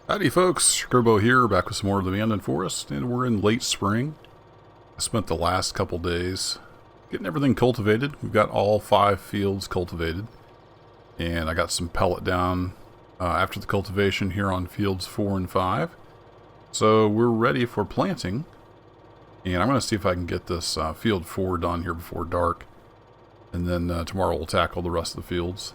Howdy folks, Kerbo here, back with some more of the Abandoned Forest, and we're in late spring. I spent the last couple days getting everything cultivated. We've got all 5 fields cultivated, and I got some pellet down after the cultivation here on fields 4 and 5. So we're ready for planting, and I'm going to see if I can get this field 4 done here before dark, and then tomorrow we'll tackle the rest of the fields.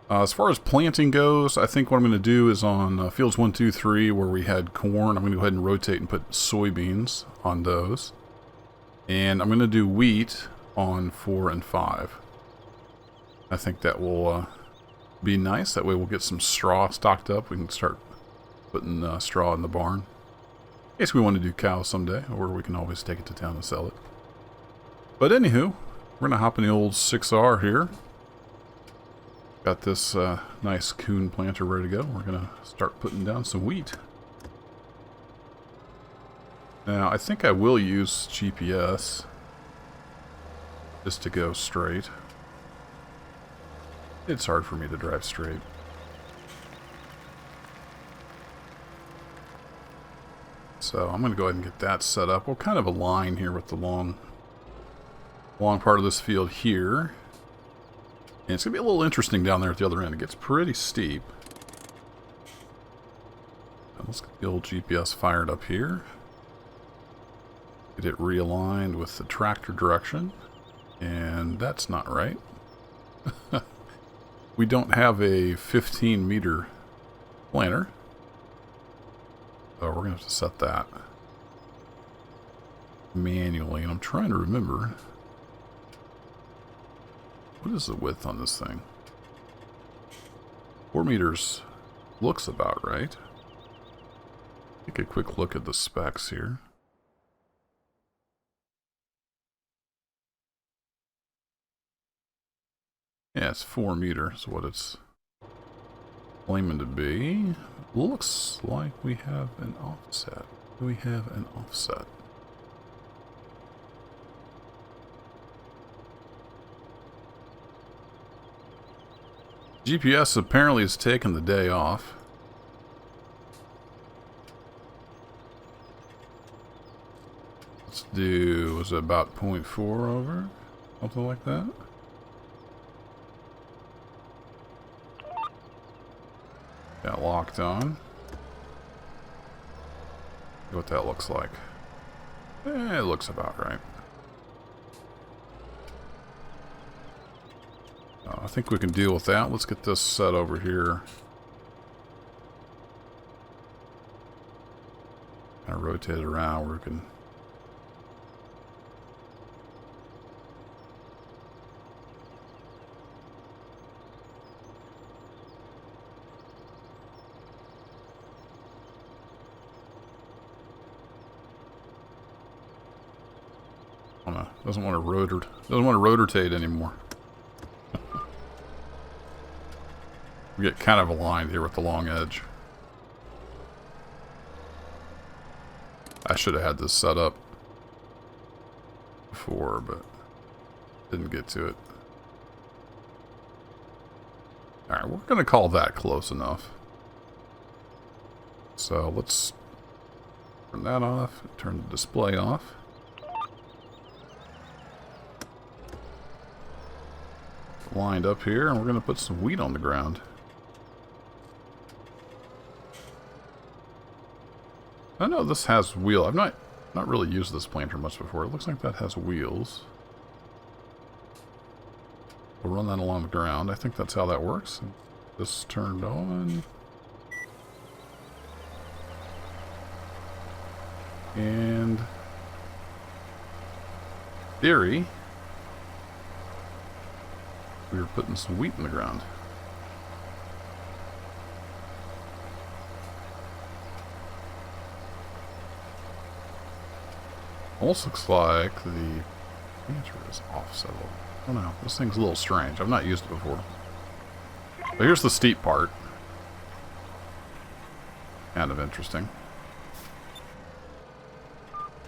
As far as planting goes, I think what I'm going to do is on fields 1, 2, 3, where we had corn, I'm going to go ahead and rotate and put soybeans on those. And I'm going to do wheat on 4 and 5. I think that will be nice. That way we'll get some straw stocked up. We can start putting straw in the barn. In case we want to do cows someday, or we can always take it to town and sell it. But anywho, we're going to hop in the old 6R here. Got this nice coon planter ready to go. We're going to start putting down some wheat. Now, I think I will use GPS just to go straight. It's hard for me to drive straight. So I'm going to go ahead and get that set up. We'll kind of align here with the long part of this field here. And it's going to be a little interesting down there at the other end. It gets pretty steep. Let's get the old GPS fired up here. Get it realigned with the tractor direction. And that's not right. We don't have a 15-meter planter. So we're going to have to set that manually. And I'm trying to remember... what is the width on this thing? 4 meters looks about right. Take a quick look at the specs here. Yeah, it's 4 meters, what it's claiming to be. Looks like we have an offset. Do we have an offset? GPS apparently has taken the day off. Let's do, was it about 0.4 over? Something like that? Got locked on. See what that looks like. It looks about right. I think we can deal with that. Let's get this set over here. Kind of rotate it around where we can... oh no, doesn't want to rotate anymore. We get kind of aligned here with the long edge. I should have had this set up before, but didn't get to it. Alright, we're going to call that close enough. So let's turn that off, turn the display off. Lined up here, and we're going to put some wheat on the ground. I know this has wheel. I've not really used this planter much before. It looks like that has wheels. We'll run that along the ground. I think that's how that works. This turned on. And theory, we were putting some wheat in the ground. Almost looks like the planter is offset. I don't know. This thing's a little strange. I've not used it before. But here's the steep part. Kind of interesting.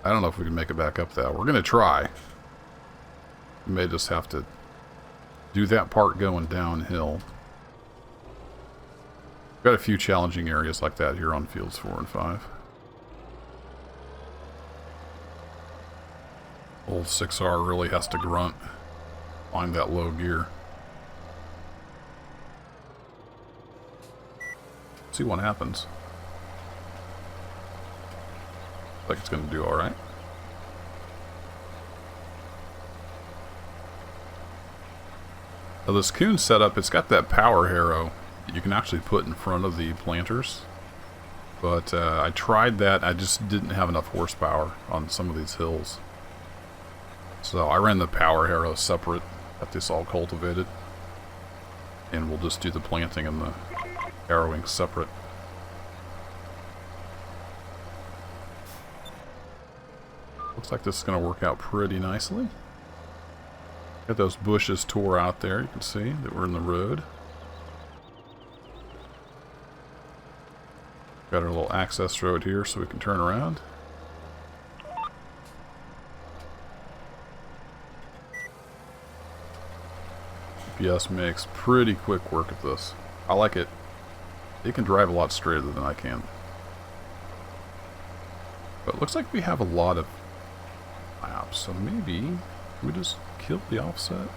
I don't know if we can make it back up that. We're going to try. We may just have to do that part going downhill. Got a few challenging areas like that here on fields 4 and 5. Old 6R really has to grunt. Find that low gear. See what happens. Looks like it's going to do alright. Now this Coon setup, it's got that power harrow that you can actually put in front of the planters. But I tried that, I just didn't have enough horsepower on some of these hills. So I ran the power harrow separate, got this all cultivated. And we'll just do the planting and the harrowing separate. Looks like this is going to work out pretty nicely. Got those bushes tore out there, you can see that we're in the road. Got our little access road here so we can turn around. GPS makes pretty quick work of this. I like it. It can drive a lot straighter than I can. But it looks like we have a lot of laps, so maybe we just kill the offset.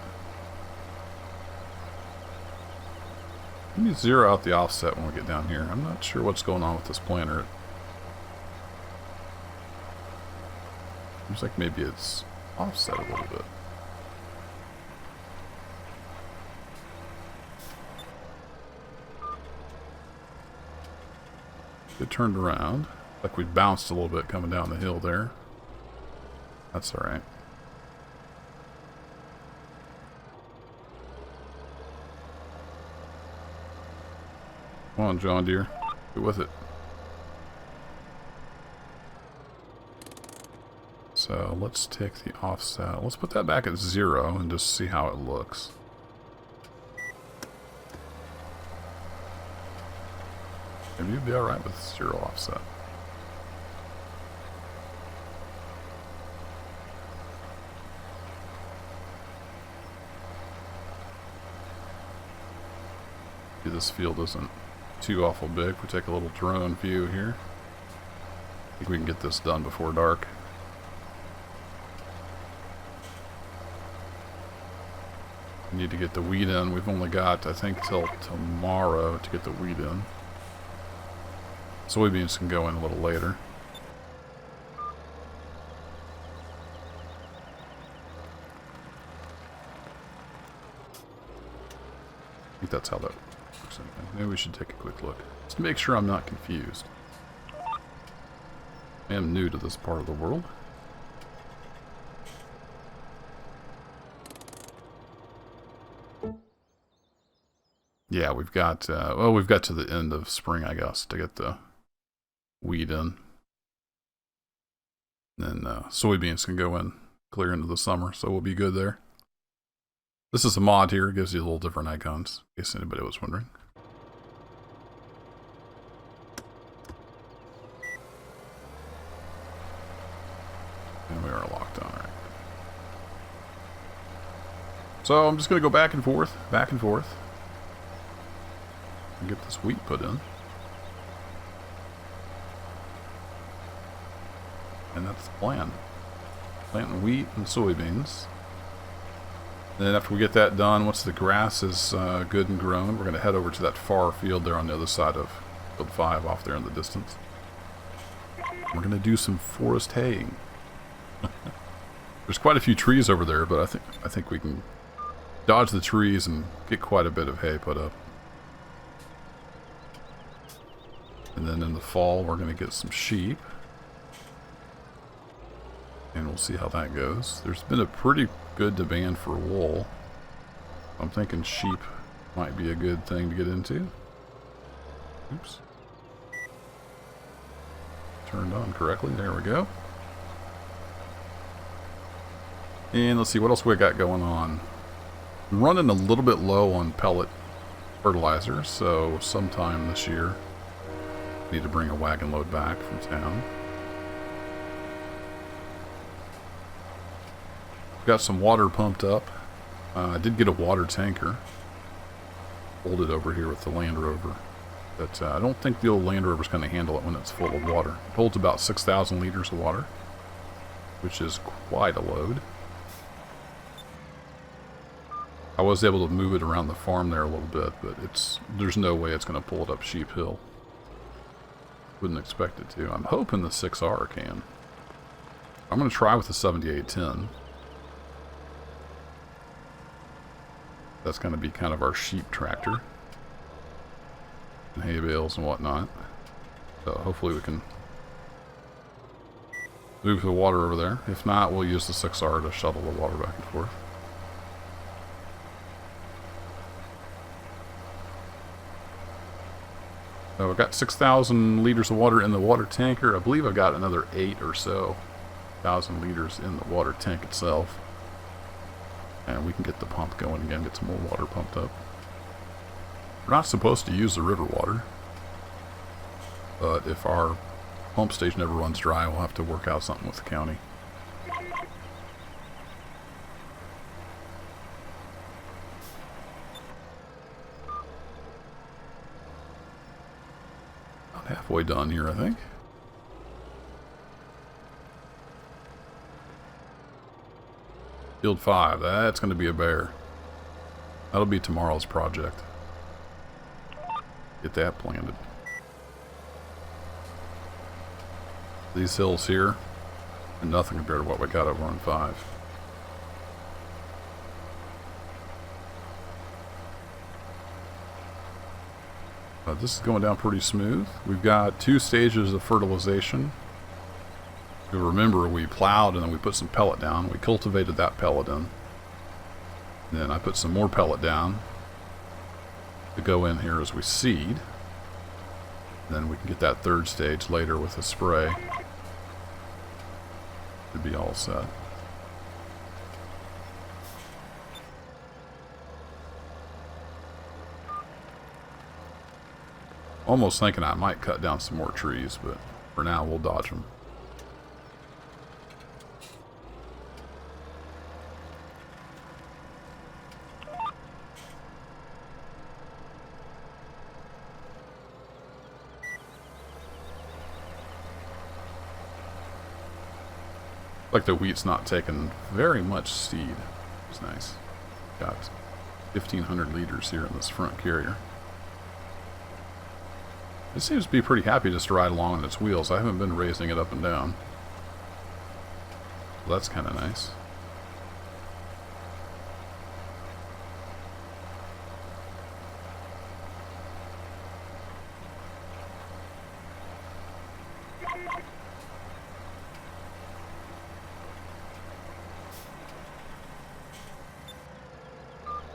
Let me zero out the offset when we get down here. I'm not sure what's going on with this planter. Looks like maybe it's offset a little bit. It turned around. Like we bounced a little bit coming down the hill there. That's alright. Come on, John Deere. Get with it. So let's take the offset. Let's put that back at 0 and just see how it looks. Maybe you'd be alright with 0 offset. This field isn't too awful big. We take a little drone view here. I think we can get this done before dark. We need to get the weed in. We've only got, I think, till tomorrow to get the weed in. Soybeans can go in a little later. I think that's how that works. Maybe we should take a quick look. Just to make sure I'm not confused. I am new to this part of the world. Yeah, we've got, well, we've got to the end of spring, I guess, to get the weed in. And then soybeans can go in clear into the summer, so we'll be good there. This is a mod here. It gives you a little different icons, in case anybody was wondering. And we are locked on, right? So I'm just going to go back and forth, and get this wheat put in. And that's the plan. Planting wheat and soybeans. And then after we get that done, once the grass is good and grown, we're going to head over to that far field there on the other side of field 5 off there in the distance. We're going to do some forest haying. There's quite a few trees over there, but I think we can dodge the trees and get quite a bit of hay put up. And then in the fall, we're going to get some sheep. And we'll see how that goes. There's been a pretty good demand for wool. I'm thinking sheep might be a good thing to get into. Oops. Turned on correctly. There we go. And let's see what else we got going on. I'm running a little bit low on pellet fertilizer, so sometime this year I need to bring a wagon load back from town. Got some water pumped up. I did get a water tanker. Hold it over here with the Land Rover. But I don't think the old Land Rover's going to handle it when it's full of water. It holds about 6,000 liters of water, which is quite a load. I was able to move it around the farm there a little bit, but there's no way it's going to pull it up Sheep Hill. Wouldn't expect it to. I'm hoping the 6R can. I'm going to try with the 7810. That's going to be kind of our sheep tractor. And hay bales and whatnot. So hopefully we can move the water over there. If not, we'll use the 6R to shuttle the water back and forth. So I've got 6,000 liters of water in the water tanker. I believe I've got another 8 or so thousand liters in the water tank itself. And we can get the pump going again, get some more water pumped up. We're not supposed to use the river water, but if our pump station ever runs dry, we'll have to work out something with the county. About halfway done here, I think. Field 5, that's going to be a bear. That'll be tomorrow's project. Get that planted. These hills here, and nothing compared to what we got over on 5. This is going down pretty smooth. We've got 2 stages of fertilization. You'll remember we plowed and then we put some pellet down. We cultivated that pellet in. Then I put some more pellet down to go in here as we seed. Then we can get that 3rd stage later with a spray. Should be all set. Almost thinking I might cut down some more trees, but for now we'll dodge them. Like the wheat's not taking very much seed. It's nice. Got 1,500 liters here in this front carrier. It seems to be pretty happy just to ride along on its wheels. I haven't been raising it up and down. Well, that's kind of nice.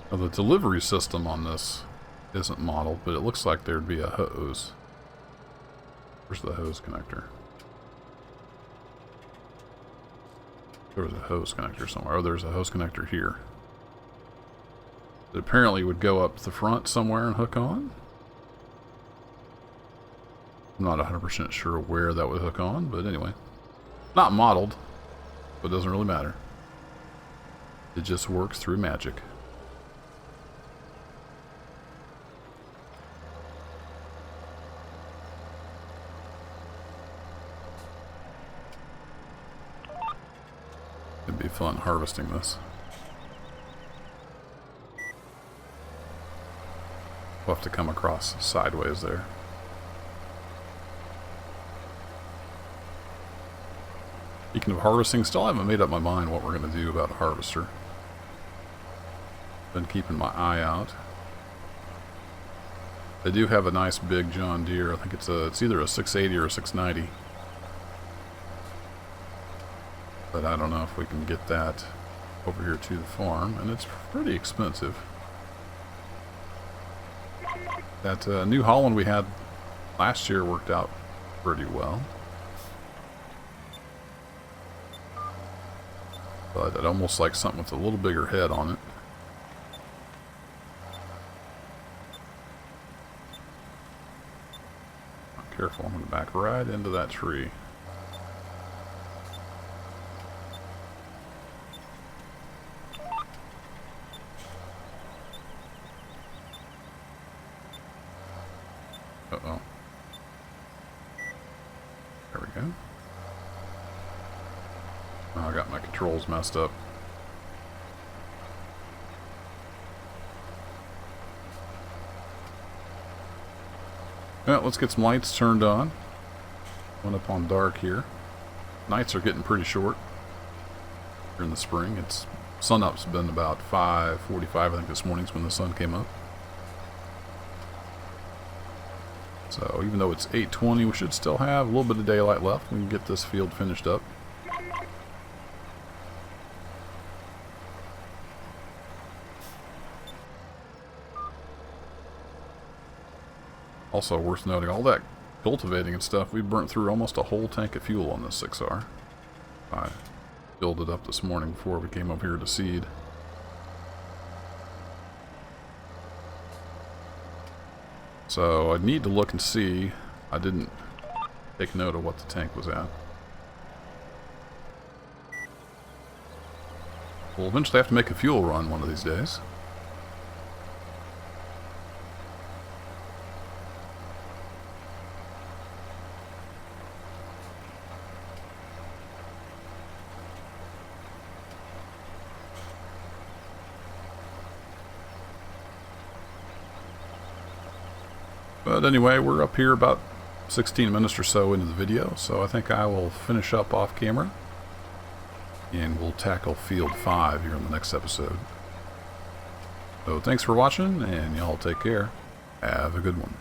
Now, the delivery system on this isn't modeled, but it looks like there'd be a hose. Where's the hose connector? There was a hose connector somewhere. Oh, there's a hose connector here. It apparently would go up the front somewhere and hook on. I'm not 100% sure where that would hook on, but anyway. Not modeled, but it doesn't really matter. It just works through magic. It'd be fun harvesting this. We'll have to come across sideways there. Speaking of harvesting, still haven't made up my mind what we're going to do about a harvester. Been keeping my eye out. They do have a nice big John Deere. I think it's either a 680 or a 690. But I don't know if we can get that over here to the farm, and it's pretty expensive. That New Holland we had last year worked out pretty well. But I'd almost like something with a little bigger head on it. Careful, I'm going to back right into that tree. Uh-oh. So, there we go. Oh, I got my controls messed up. Well, let's get some lights turned on. Went up on dark here. Nights are getting pretty short here in the spring. It's sun-up's been about 5:45, I think, this morning's when the sun came up. So even though it's 8:20, we should still have a little bit of daylight left. We can get this field finished up. Also worth noting, all that cultivating and stuff, we burnt through almost a whole tank of fuel on this 6R. I filled it up this morning before we came up here to seed. So I need to look and see. I didn't take note of what the tank was at. We'll eventually have to make a fuel run one of these days. But anyway, we're up here about 16 minutes or so into the video, so I think I will finish up off camera. And we'll tackle Field 5 here in the next episode. So thanks for watching, and y'all take care. Have a good one.